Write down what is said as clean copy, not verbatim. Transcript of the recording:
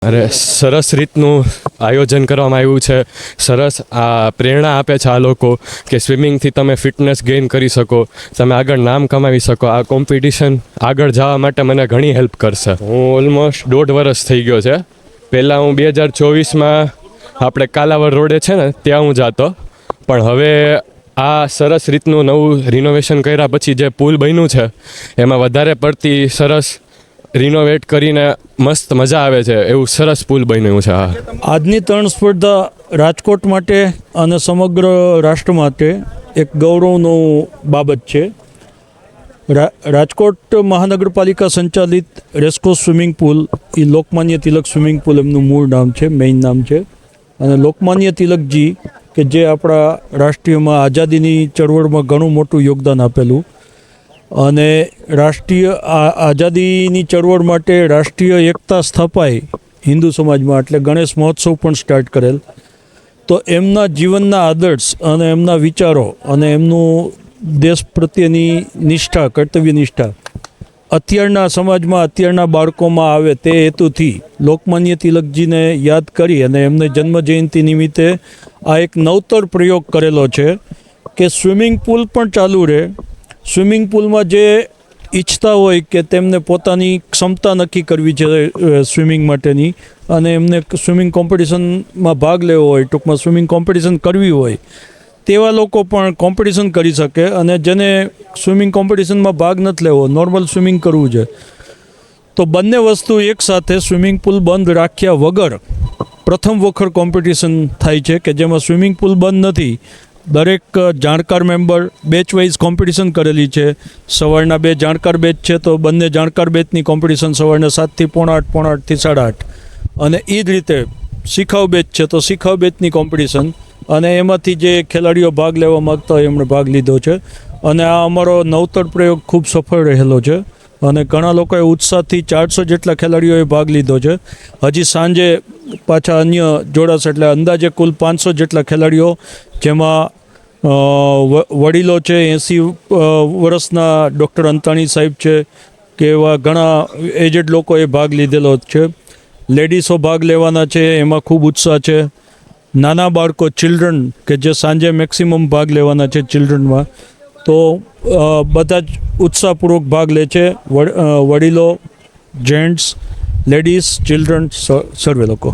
અરે સરસ રીતનું આયોજન કરવામાં આવ્યું છે. સરસ આ પ્રેરણા આપે છે આ લોકો કે સ્વિમિંગથી તમે ફિટનેસ ગેઇન કરી શકો, તમે આગળ નામ કમાવી શકો. આ કોમ્પિટિશન આગળ જવા માટે મને ઘણી હેલ્પ કરશે. હું ઓલમોસ્ટ 1.5 વર્ષ થઈ ગયો છે. પહેલાં હું 2024માં આપણે કાલાવડ રોડે છે ને ત્યાં હું જતો, પણ હવે આ સરસ રીતનું નવું રિનોવેશન કર્યા પછી જે પુલ બન્યું છે એમાં વધારે પડતી સરસ રિનોવેટ કરીને મસ્ત મજા આવે છે એવું સરસ પુલ બન્યું છે. આજની તરણ સ્પર્ધા રાજકોટ માટે અને સમગ્ર રાષ્ટ્ર માટે એક ગૌરવનું બાબત છે. રાજકોટ મહાનગરપાલિકા સંચાલિત રેસકોર્સ સ્વિમિંગ પુલ એ લોકમાન્ય તિલક સ્વિમિંગ પુલ એમનું મૂળ નામ છે, મેઇન નામ છે. અને લોકમાન્ય તિલકજી કે જે આપણા રાષ્ટ્રીયમાં આઝાદીની ચળવળમાં ઘણું મોટું યોગદાન આપેલું અને રાષ્ટ્રીય આઝાદીની ચળવળ માટે રાષ્ટ્રીય એકતા સ્થપાઈ હિન્દુ સમાજમાં, એટલે ગણેશ મહોત્સવ પણ સ્ટાર્ટ કરેલ. તો એમના જીવનના આદર્શ અને એમના વિચારો અને એમનું દેશ પ્રત્યેની નિષ્ઠા, કર્તવ્ય નિષ્ઠા અત્યારના સમાજમાં, અત્યારના બાળકોમાં આવે તે હેતુથી લોકમાન્ય તિલકજીને યાદ કરી અને એમને જન્મજયંતિ નિમિત્તે આ એક નવતર પ્રયોગ કરેલો છે કે સ્વિમિંગ પુલ પણ ચાલુ રહે. સ્વિમિંગ પુલમાં જે ઈચ્છતા હોય કે તેમને પોતાની ક્ષમતા નક્કી કરવી છે સ્વિમિંગ માટેની અને એમને સ્વિમિંગ કોમ્પિટિશનમાં ભાગ લેવો હોય, ટૂંકમાં સ્વિમિંગ કોમ્પિટિશન કરવી હોય, તેવા લોકો પણ કોમ્પિટિશન કરી શકે. અને જેને સ્વિમિંગ કોમ્પિટિશનમાં ભાગ નથી લેવો, નોર્મલ સ્વિમિંગ કરવું છે, તો બંને વસ્તુ એકસાથે સ્વિમિંગ પુલ બંધ રાખ્યા વગર પ્રથમ વખત કોમ્પિટિશન થાય છે કે જેમાં સ્વિમિંગ પુલ બંધ નથી. દરેક જાણકાર મેમ્બર બેચ વાઇઝ કોમ્પિટિશન કરેલી છે. સવારના 2 જાણકાર બેચ છે તો બંને જાણકાર બેચની કોમ્પિટિશન સવારના 7 થી 7:45, 7:45 થી 8:30. અને એ જ રીતે શીખાવ બેચ છે તો શીખાવ બેચની કોમ્પિટિશન, અને એમાંથી જે ખેલાડીઓ ભાગ લેવા માગતા હોય એમણે ભાગ લીધો છે. અને આ અમારો નવતર પ્રયોગ ખૂબ સફળ રહેલો છે અને ઘણા લોકોએ ઉત્સાહથી 400 જેટલા ખેલાડીઓએ ભાગ લીધો છે. હજી સાંજે પાછા અન્ય જોડાશે, એટલે અંદાજે કુલ 500 જેટલા ખેલાડીઓ, જેમાં વડીલો છે, 80 વર્ષના ડૉક્ટર અંતાણી સાહેબ છે કે એવા ઘણા એજેડ લોકોએ ભાગ લીધેલો છે. લેડીઝો ભાગ લેવાના છે, એમાં ખૂબ ઉત્સાહ છે. નાના બાળકો, ચિલ્ડ્રન, કે જે સાંજે મેક્સિમમ ભાગ લેવાના છે ચિલ્ડ્રનમાં, તો બધા જ ઉત્સાહપૂર્વક ભાગ લે છે. વડીલો, જેન્ટ્સ, લેડીઝ, ચિલ્ડ્રન, સર્વે લોકો.